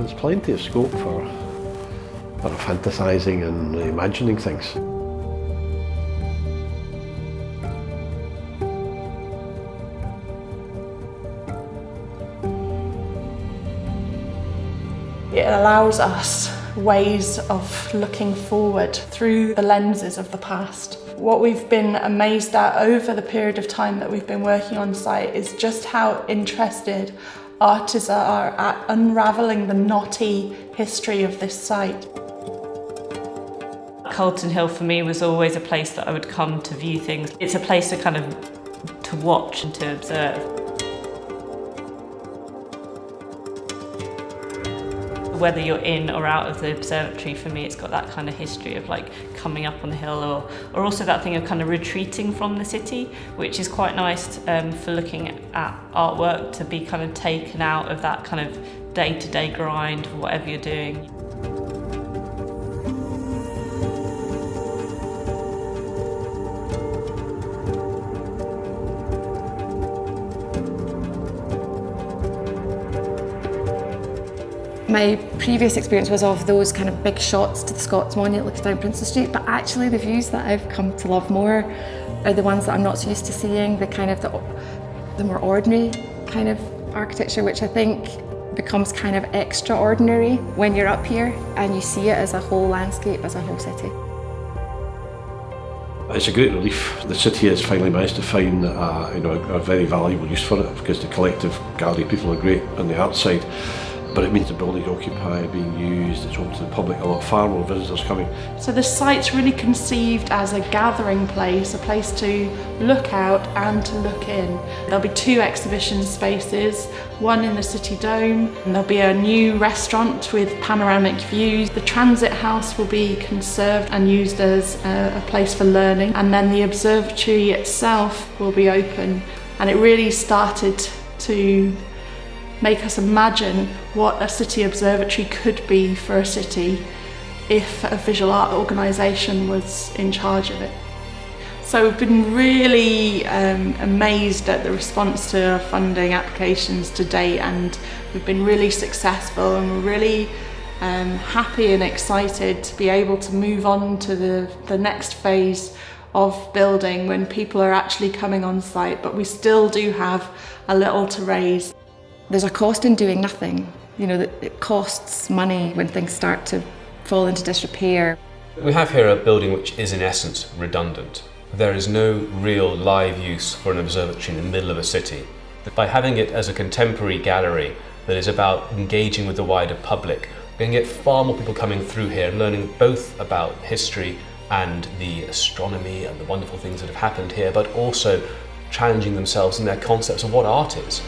there's plenty of scope for fantasising and imagining things. It allows us ways of looking forward through the lenses of the past. What we've been amazed at over the period of time that we've been working on site is just how interested artists are at unravelling the knotty history of this site. Colton Hill for me was always a place that I would come to view things. It's a place to watch and to observe. Whether you're in or out of the observatory, for me it's got that kind of history of like coming up on the hill or also that thing of kind of retreating from the city, which is quite nice for looking at artwork, to be kind of taken out of that kind of day-to-day grind of whatever you're doing. My previous experience was of those kind of big shots to the Scots Monument looking down Princes Street, but actually the views that I've come to love more are the ones that I'm not so used to seeing, the kind of the more ordinary kind of architecture, which I think becomes kind of extraordinary when you're up here and you see it as a whole landscape, as a whole city. It's a great relief. The city has finally managed to find a very valuable use for it, because the collective gallery people are great on the art side. But it means the building's occupied, being used, it's open to the public, a lot far more visitors coming. So the site's really conceived as a gathering place, a place to look out and to look in. There'll be 2 exhibition spaces, one in the City Dome, and there'll be a new restaurant with panoramic views. The transit house will be conserved and used as a place for learning, and then the observatory itself will be open. And it really started to make us imagine what a city observatory could be for a city if a visual art organisation was in charge of it. So we've been really amazed at the response to our funding applications to date, and we've been really successful, and we're really happy and excited to be able to move on to the next phase of building when people are actually coming on site, but we still do have a little to raise. There's a cost in doing nothing. You know, it costs money when things start to fall into disrepair. We have here a building which is in essence redundant. There is no real live use for an observatory in the middle of a city. By having it as a contemporary gallery that is about engaging with the wider public, we can get far more people coming through here and learning both about history and the astronomy and the wonderful things that have happened here, but also challenging themselves in their concepts of what art is.